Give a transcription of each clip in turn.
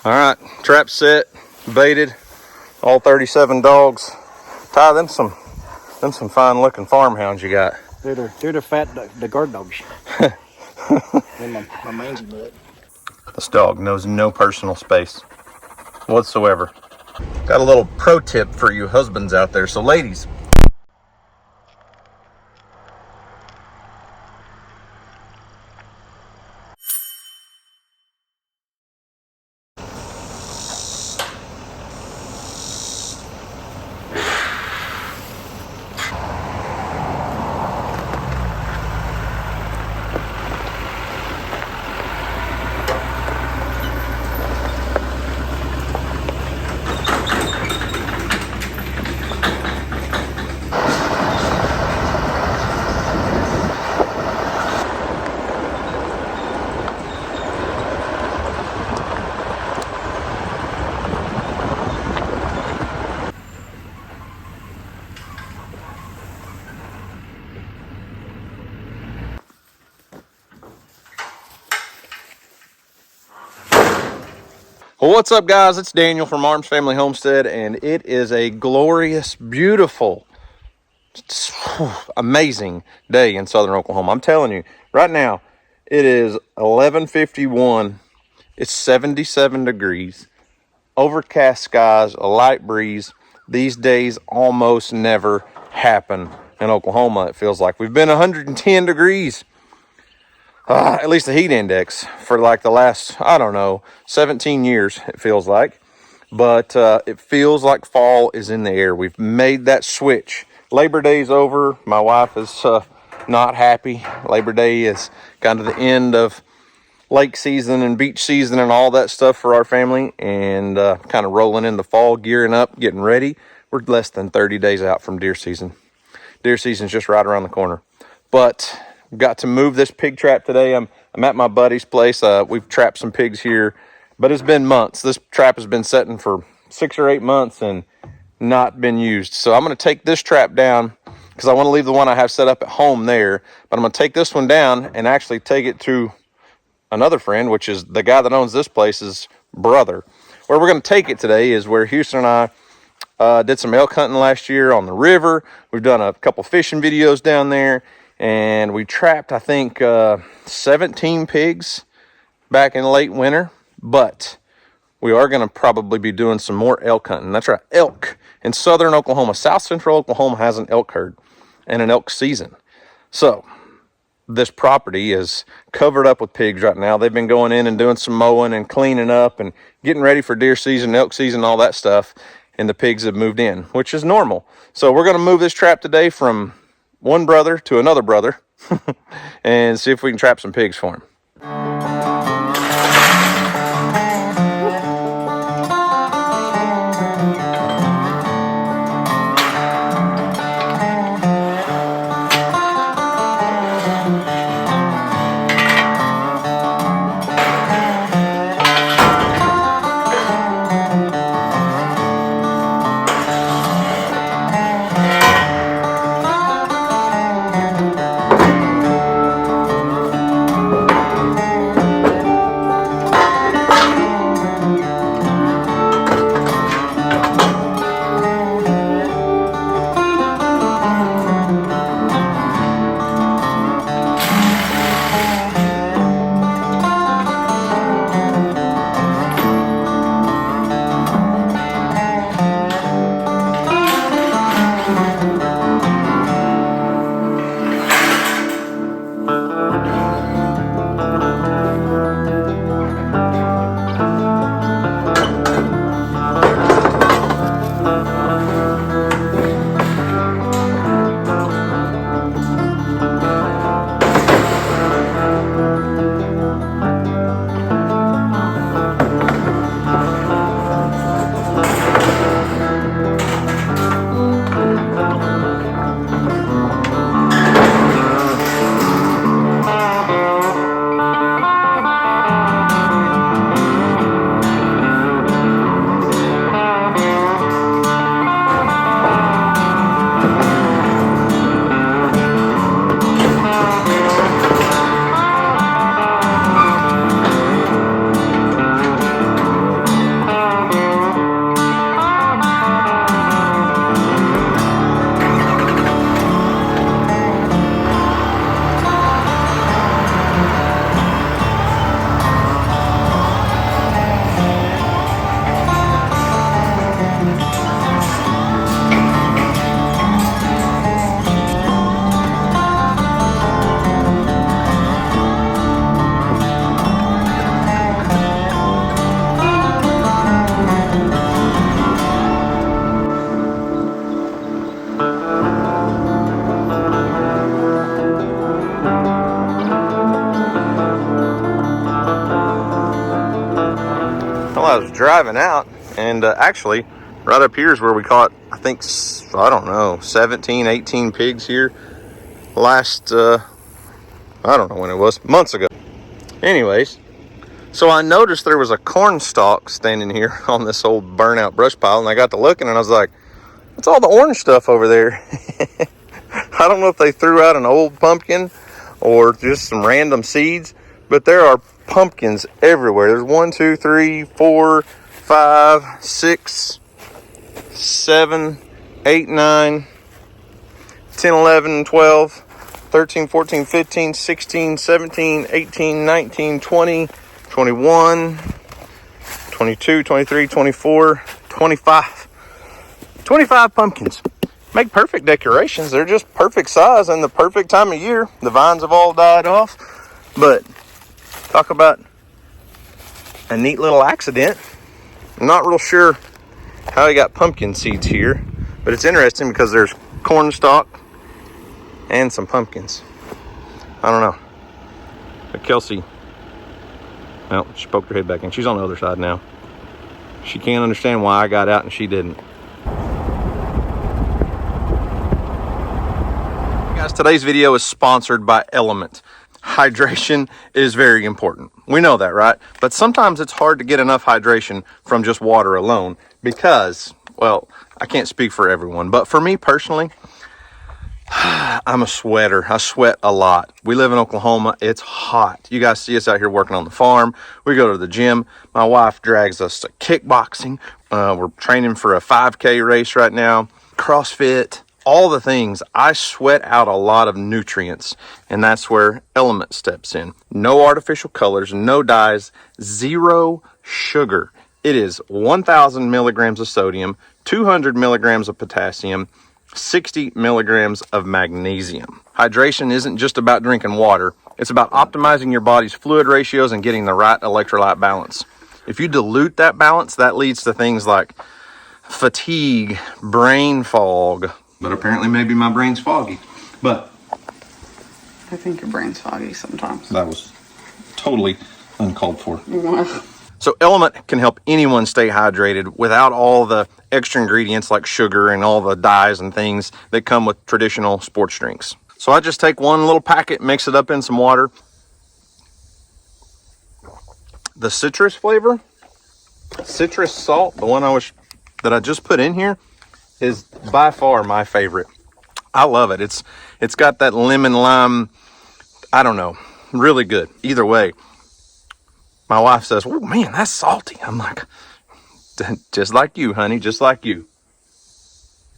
All right, trap set, baited, all 37 dogs. Ty, them some fine looking farmhounds you got. They're the fat, the guard dogs. And my mangy bud. This dog knows no personal space whatsoever. Got a little pro tip for you husbands out there. So ladies, well, what's up, guys? It's Daniel from Arms Family Homestead, and it is a glorious, beautiful, amazing day in southern Oklahoma. I'm telling you, right now, it is 11:51. It's 77 degrees, overcast skies, a light breeze. These days almost never happen in Oklahoma, it feels like. We've been 110 degrees. At least the heat index for like the last, I don't know, 17 years, it feels like. But it feels like fall is in the air. We've made that switch. Labor Day's over. My wife is not happy. Labor Day is kind of the end of lake season and beach season and all that stuff for our family. And kind of rolling into fall, gearing up, getting ready. We're less than 30 days out from deer season. Deer season's just right around the corner. But got to move this pig trap today. I'm at my buddy's place. We've trapped some pigs here, but it's been months. This trap has been setting for 6 or 8 months and not been used. So I'm going to take this trap down because I want to leave the one I have set up at home there. But I'm going to take this one down and actually take it to another friend, which is the guy that owns this place's brother. Where we're going to take it today is where Houston and I did some elk hunting last year on the river. We've done a couple fishing videos down there. And we trapped, I think, 17 pigs back in late winter. But we are going to probably be doing some more elk hunting. That's right, elk in southern Oklahoma. South central Oklahoma has an elk herd and an elk season. So this property is covered up with pigs right now. They've been going in and doing some mowing and cleaning up and getting ready for deer season, elk season, all that stuff. And the pigs have moved in, which is normal. So we're going to move this trap today from one brother to another brother and see if we can trap some pigs for him. Well, I was driving out, and actually, right up here is where we caught, I think, I don't know, 17, 18 pigs here last, I don't know when it was, months ago. Anyways, so I noticed there was a corn stalk standing here on this old burnout brush pile, and I got to looking, and I was like, what's all the orange stuff over there? I don't know if they threw out an old pumpkin or just some random seeds, but there are pumpkins everywhere. There's 1, 2, 3, 4, 5, 6, 7, 8, 9, 10, 11, 12, 13, 14, 15, 16, 17, 18, 19, 20, 21, 22, 23, 24, 25. 25 pumpkins. Make perfect decorations. They're just perfect size and the perfect time of year. The vines have all died off. But talk about a neat little accident. I'm not real sure how he got pumpkin seeds here, but it's interesting because there's corn stalk and some pumpkins. I don't know. But Kelsey, well, she poked her head back in. She's on the other side now. She can't understand why I got out and she didn't. Guys, today's video is sponsored by Element. Hydration is very important. We know that, right? But sometimes it's hard to get enough hydration from just water alone because, well, I can't speak for everyone, but for me personally, I'm a sweater. I sweat a lot. We live in Oklahoma. It's hot. You guys see us out here working on the farm. We go to the gym. My wife drags us to kickboxing. We're training for a 5K race right now. CrossFit. All the things. I sweat out a lot of nutrients, and that's where Element steps in. No artificial colors, no dyes, zero sugar. It is 1,000 milligrams of sodium, 200 milligrams of potassium, 60 milligrams of magnesium. Hydration isn't just about drinking water. It's about optimizing your body's fluid ratios and getting the right electrolyte balance. If you dilute that balance, that leads to things like fatigue, brain fog. But apparently maybe my brain's foggy. But I think your brain's foggy sometimes. that was totally uncalled for. So Element can help anyone stay hydrated without all the extra ingredients like sugar and all the dyes and things that come with traditional sports drinks. So I just take one little packet, mix it up in some water. The citrus flavor, citrus salt, the one that I just put in here, is by far my favorite. I love it. It's got that lemon lime, I don't know, really good. Either way, my wife says, oh man, that's salty. I'm like, just like you, honey, just like you.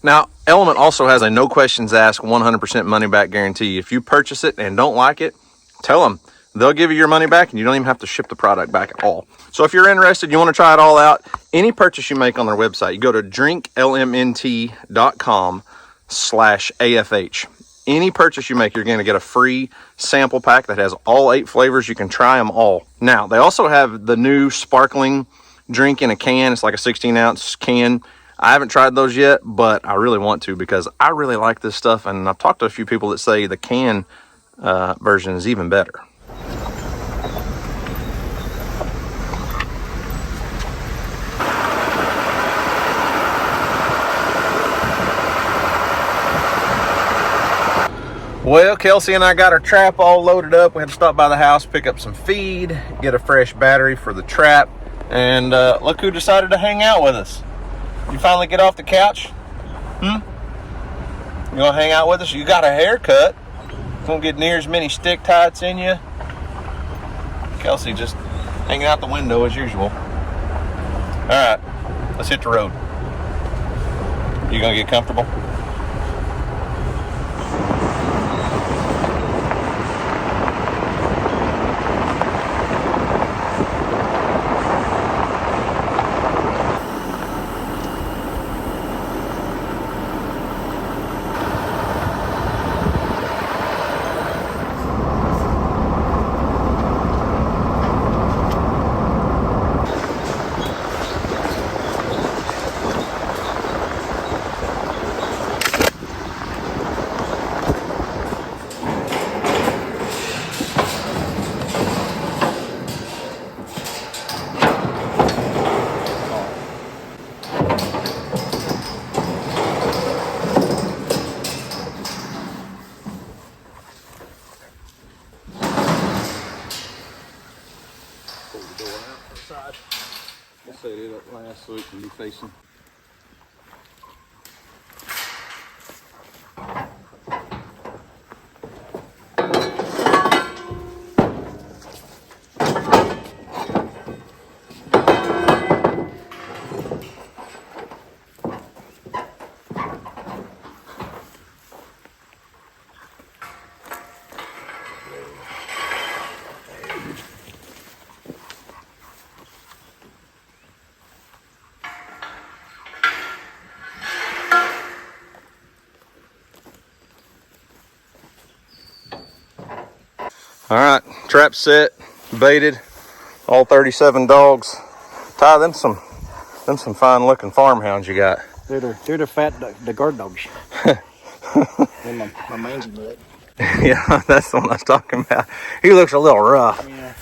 Now, Element also has a no questions asked 100% money back guarantee. If you purchase it and don't like it, tell them. They'll give you your money back and you don't even have to ship the product back at all. So if you're interested, you want to try it all out, any purchase you make on their website, you go to drinklmnt.com/AFH. Any purchase you make, you're going to get a free sample pack that has all 8 flavors. You can try them all. Now, they also have the new sparkling drink in a can. It's like a 16-ounce can. I haven't tried those yet, but I really want to because I really like this stuff. And I've talked to a few people that say the can version is even better. Well, Kelsey and I got our trap all loaded up. We had to stop by the house, pick up some feed, get a fresh battery for the trap, and look who decided to hang out with us. You finally get off the couch? You gonna hang out with us? You got a haircut. Don't get near as many stick tights in you. Kelsey just hanging out the window as usual. All right, let's hit the road. You gonna get comfortable? set it up last so it can be facing. All right, trap set, baited, all 37 dogs. Ty, them some fine looking farmhounds you got. They're the the guard dogs. And my mangy butt. Yeah, that's the one I was talking about. He looks a little rough. Yeah.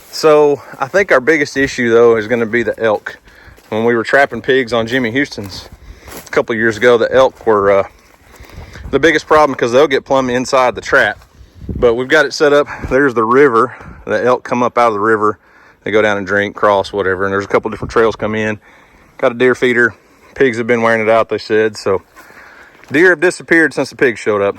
So I think our biggest issue though is going to be the elk. When we were trapping pigs on Jimmy Houston's a couple years ago, the elk were the biggest problem because they'll get plumb inside the trap. But we've got it set up. There's the river. The elk come up out of the river. They go down and drink, cross, whatever. And there's a couple different trails come in. Got a deer feeder. Pigs have been wearing it out, they said. So deer have disappeared since the pigs showed up.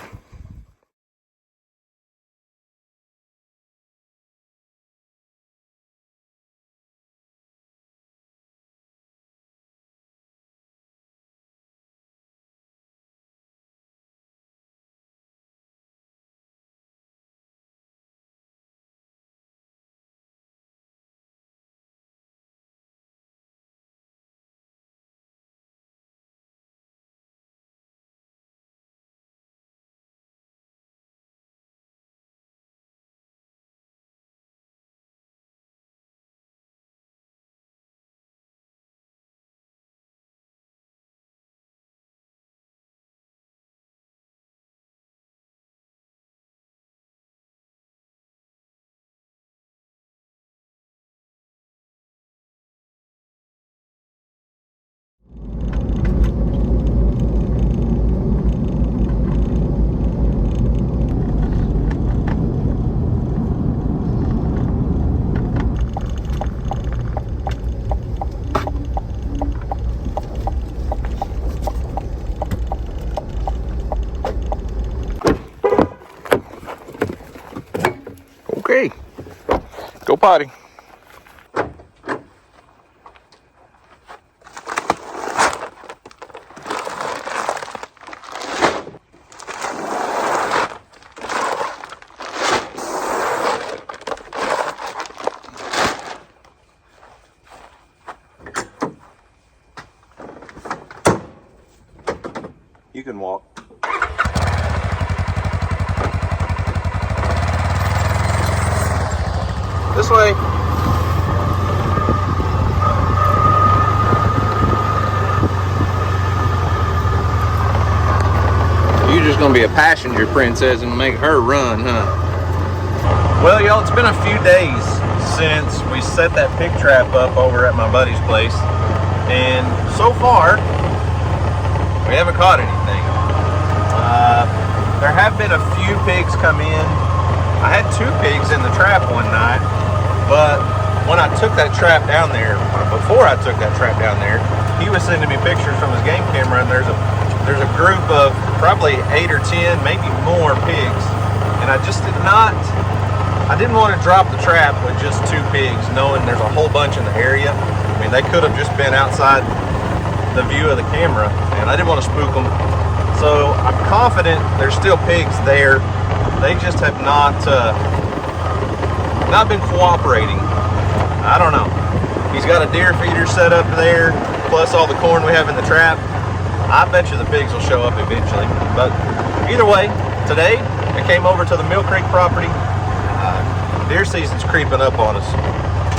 Okay, go potty. You can walk. This way. You're just gonna be a passenger princess and make her run, huh? Well, y'all, it's been a few days since we set that pig trap up over at my buddy's place, and so far we haven't caught anything. There have been a few pigs come in. I had 2 pigs in the trap one night, but when I took that trap down there, before I took that trap down there, he was sending me pictures from his game camera, and there's a group of probably 8 or 10, maybe more pigs, and I didn't want to drop the trap with just 2 pigs, knowing there's a whole bunch in the area. I mean, they could have just been outside the view of the camera, and I didn't want to spook them. So I'm confident there's still pigs there. They just have not been cooperating. I don't know. He's got a deer feeder set up there, plus all the corn we have in the trap. I bet you the pigs will show up eventually. But either way, today I came over to the Mill Creek property. Deer season's creeping up on us.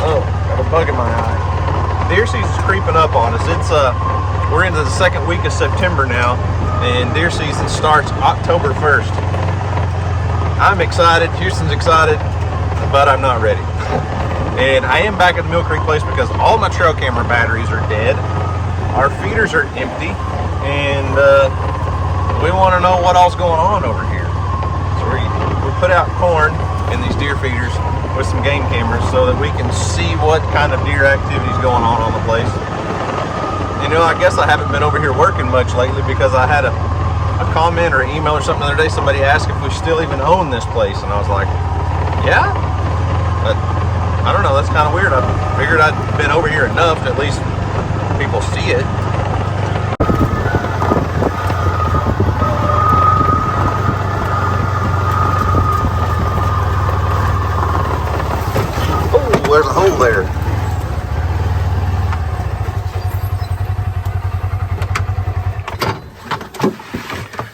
Oh, got a bug in my eye. Deer season's creeping up on us. We're into the second week of September now, and deer season starts October 1st. I'm excited, Houston's excited, but I'm not ready. And I am back at the Mill Creek place because all my trail camera batteries are dead. Our feeders are empty, and we want to know what all's going on over here. So we put out corn. in these deer feeders with some game cameras so that we can see what kind of deer activity is going on the place. You know, I guess I haven't been over here working much lately because I had a comment or an email or something the other day. Somebody asked if we still even own this place, and I was like, yeah. But I don't know, that's kind of weird. I figured I'd been over here enough to at least people see it. Oh, there's a hole there.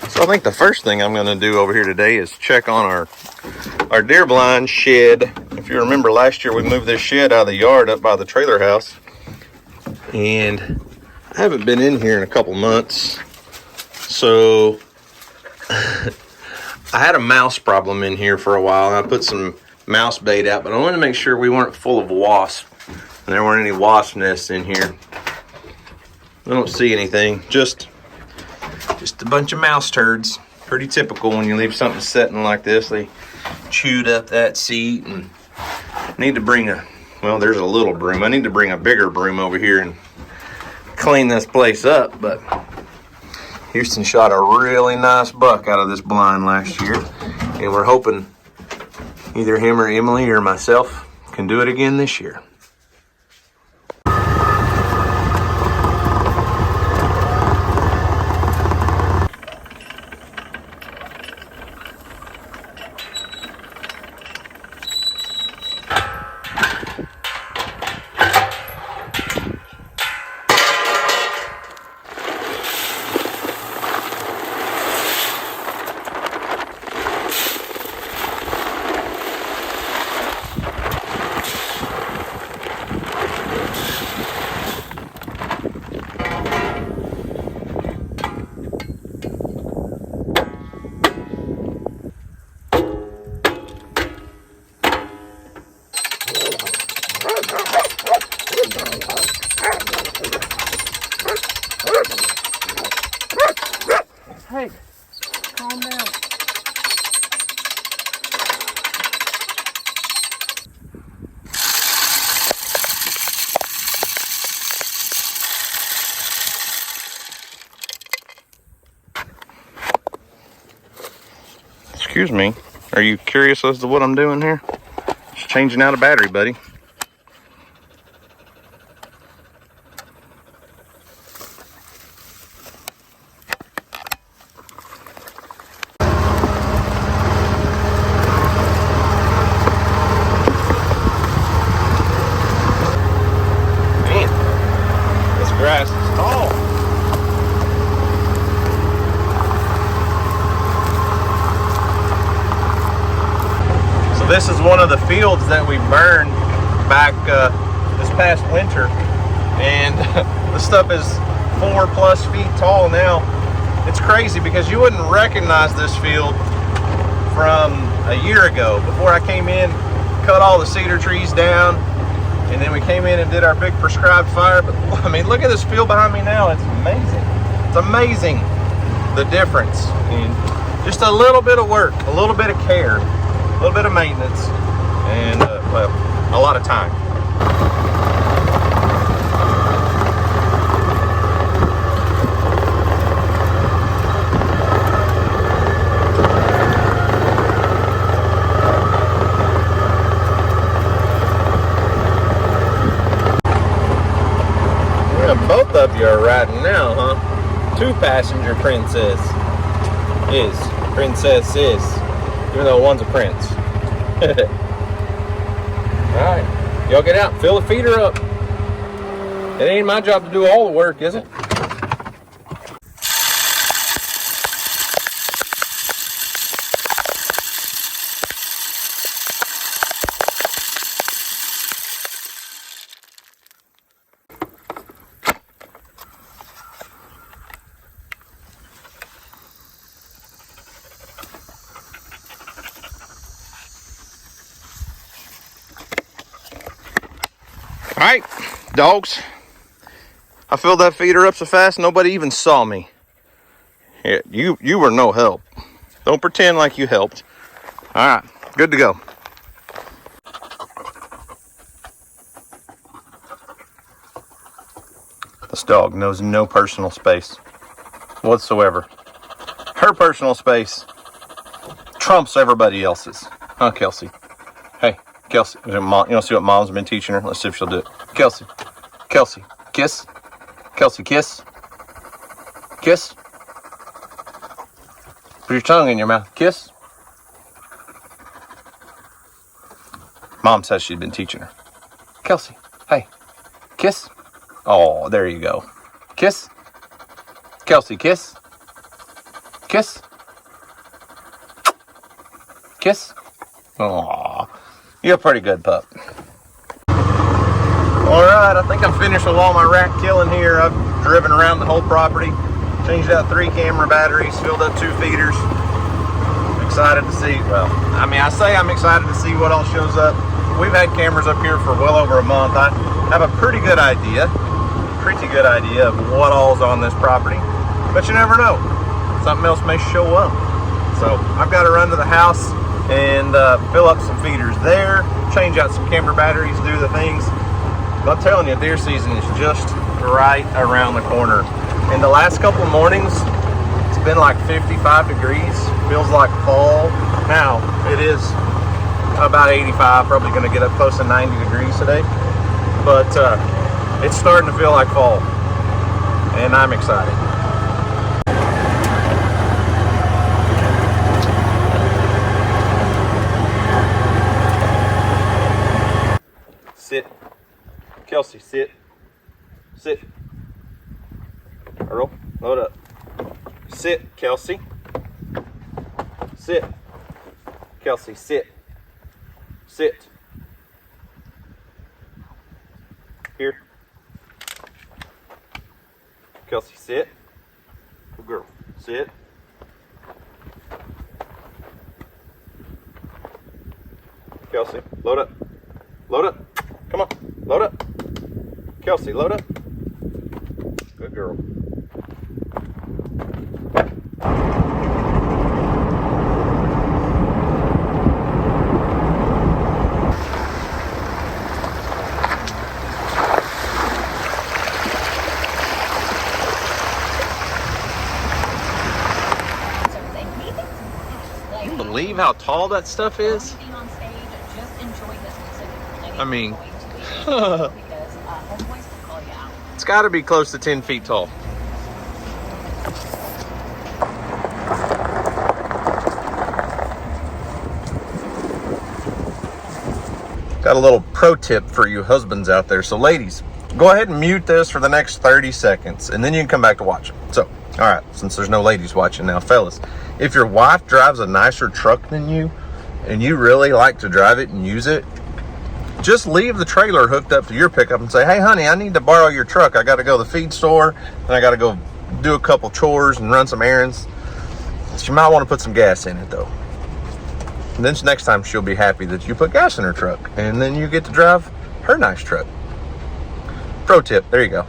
So I think the first thing I'm going to do over here today is check on our deer blind shed. If you remember last year, we moved this shed out of the yard up by the trailer house, and I haven't been in here in a couple months. So I had a mouse problem in here for a while, and I put some mouse bait out, but I wanted to make sure we weren't full of wasps and there weren't any wasp nests in here. I don't see anything, just a bunch of mouse turds. Pretty typical when you leave something sitting like this. They chewed up that seat, and need to bring well, there's a little broom. I need to bring a bigger broom over here and clean this place up. But Houston shot a really nice buck out of this blind last year, and we're hoping either him or Emily or myself can do it again this year. Hey, calm down. Excuse me, are you curious as to what I'm doing here? Just changing out a battery, buddy. Man, this grass is tall. This is one of the fields that we burned back this past winter, and the stuff is 4+ feet tall now. It's crazy because you wouldn't recognize this field from a year ago. Before I came in, cut all the cedar trees down, and then we came in and did our big prescribed fire. But I mean, look at this field behind me now. It's amazing. It's amazing the difference. And just a little bit of work, a little bit of care, a little bit of maintenance, and well, a lot of time. Yeah, both of you are riding now, huh? 2-passenger princess is. Even though one's a prince. Alright, y'all get out, fill the feeder up. It ain't my job to do all the work, is it? All right, dogs. I filled that feeder up so fast nobody even saw me. Yeah, you were no help. Don't pretend like you helped. All right, good to go. This dog knows no personal space whatsoever. Her personal space trumps everybody else's. Huh, Kelsey? Hey, Kelsey. You want to see what Mom's been teaching her? Let's see if she'll do it. Kelsey. Kelsey. Kiss. Kelsey, kiss. Kiss. Put your tongue in your mouth. Kiss. Mom says she's been teaching her. Kelsey, hey, kiss. Oh, there you go. Kiss. Kelsey, kiss. Kiss. Kiss. Aw, you're a pretty good pup. All right, I think I'm finished with all my rat killing here. I've driven around the whole property, changed out 3 camera batteries, filled up 2 feeders. Excited to see, well, I mean, I say I'm excited to see what all shows up. We've had cameras up here for well over a month. I have a pretty good idea of what all's on this property, but you never know. Something else may show up. So I've got to run to the house and fill up some feeders there, change out some camera batteries, do the things. But I'm telling you, deer season is just right around the corner. In the last couple of mornings, it's been like 55 degrees. Feels like fall. Now, it is about 85, probably going to get up close to 90 degrees today. But it's starting to feel like fall. And I'm excited. Sit. Kelsey, sit. Sit. Earl, load up. Sit, Kelsey. Sit. Kelsey, sit. Sit. Here. Kelsey, sit. Good girl. Sit. Kelsey, load up. Load up. Come on. Load up. Kelsey, load up. Good girl. Can you believe how tall that stuff is? I mean, it's got to be close to 10 feet tall. Got a little pro tip for you husbands out there. So ladies, go ahead and mute this for the next 30 seconds and then you can come back to watch it. So, all right, since there's no ladies watching now, fellas, if your wife drives a nicer truck than you and you really like to drive it and use it, just leave the trailer hooked up to your pickup and say, hey, honey, I need to borrow your truck. I got to go to the feed store, and I got to go do a couple chores and run some errands. She might want to put some gas in it, though. And then next time she'll be happy that you put gas in her truck, and then you get to drive her nice truck. Pro tip, there you go.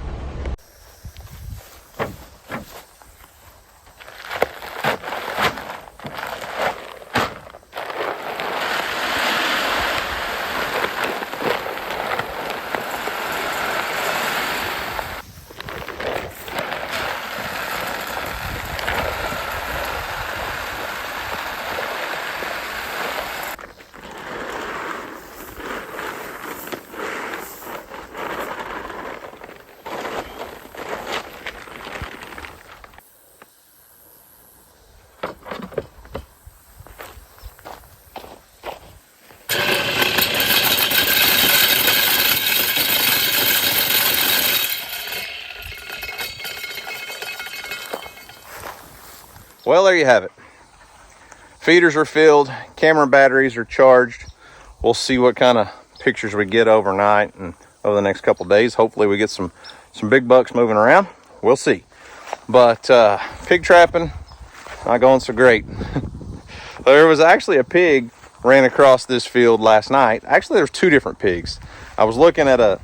Well, there you have it. Feeders are filled, camera batteries are charged. We'll see what kind of pictures we get overnight and over the next couple days. Hopefully we get some big bucks moving around. We'll see. But pig trapping, not going so great. There was actually a pig ran across this field last night. Actually, there was 2 different pigs. I was looking at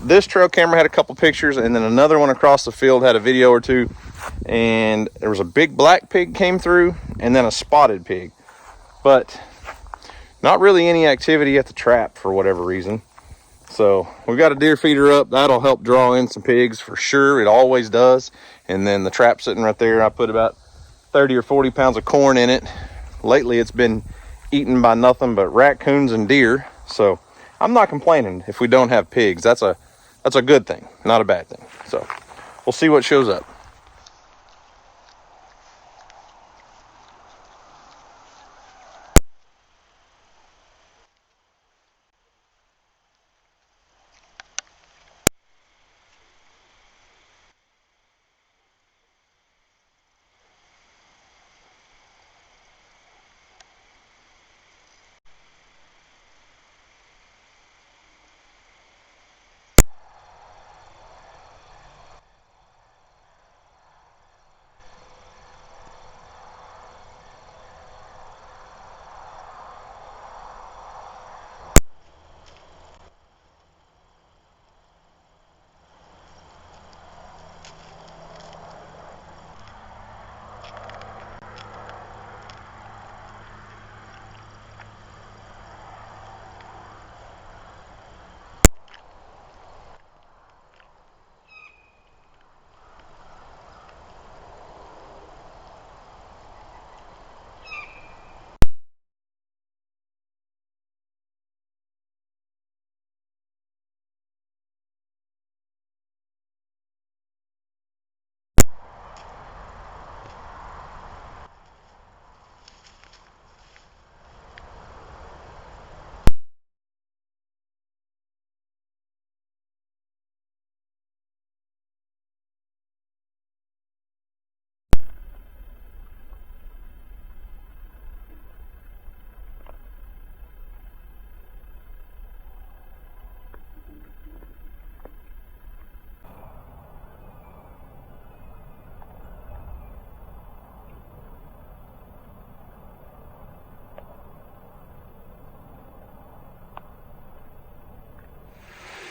this trail camera had a couple pictures, and then another one across the field had a video or 2. And there was a big black pig came through, and then a spotted pig. But not really any activity at the trap for whatever reason. So we've got a deer feeder up. That'll help draw in some pigs for sure. It always does. And then the trap sitting right there, I put about 30 or 40 pounds of corn in it. Lately it's been eaten by nothing but raccoons and deer. So I'm not complaining if we don't have pigs. That's a good thing, not a bad thing. So we'll see what shows up.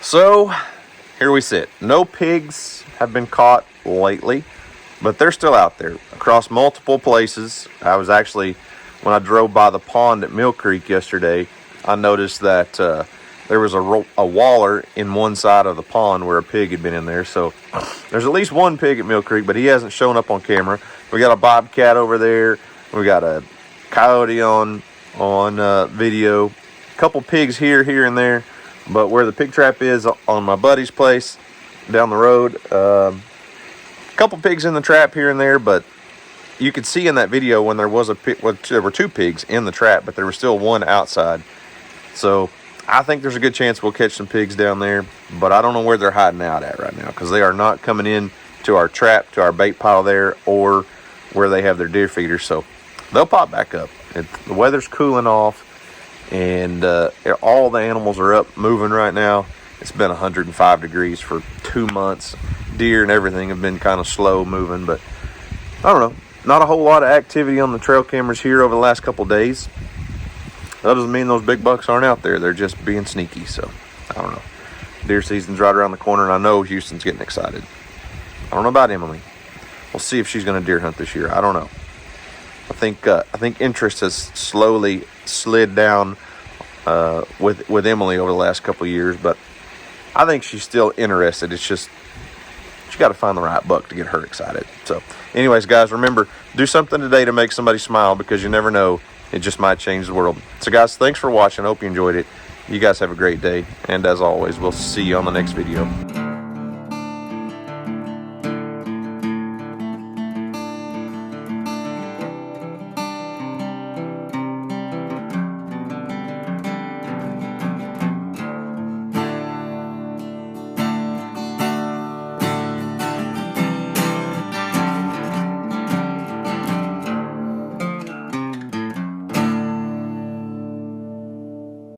So here we sit. No pigs have been caught lately, but they're still out there across multiple places. I was actually, when I drove by the pond at Mill Creek yesterday, I noticed that there was a waller in one side of the pond where a pig had been in there. So there's at least one pig at Mill Creek, but he hasn't shown up on camera. We got a bobcat over there. We got a coyote on video. A couple pigs here and there. But where the pig trap is on my buddy's place down the road, a couple pigs in the trap here and there, but you could see in that video when there was there were 2 pigs in the trap, but there was still one outside. So I think there's a good chance we'll catch some pigs down there, but I don't know where they're hiding out at right now because they are not coming in to our trap, to our bait pile there, or where they have their deer feeders. So they'll pop back up. The weather's cooling off. And all the animals are up moving right now. It's been 105 degrees for 2 months. Deer and everything have been kind of slow moving, but I don't know. Not a whole lot of activity on the trail cameras here over the last couple days. That doesn't mean those big bucks aren't out there. They're just being sneaky. So I don't know. Deer season's right around the corner, and I know Houston's getting excited. I don't know about Emily. We'll see if she's going to deer hunt this year. I don't know. I think interest has slowly slid down with Emily over the last couple of years, but I think she's still interested. It's just you got to find the right buck to get her excited. So anyways, guys, remember, do something today to make somebody smile, because you never know, it just might change the world. So guys, thanks for watching. I hope you enjoyed it. You guys have a great day, and as always, we'll see you on the next video.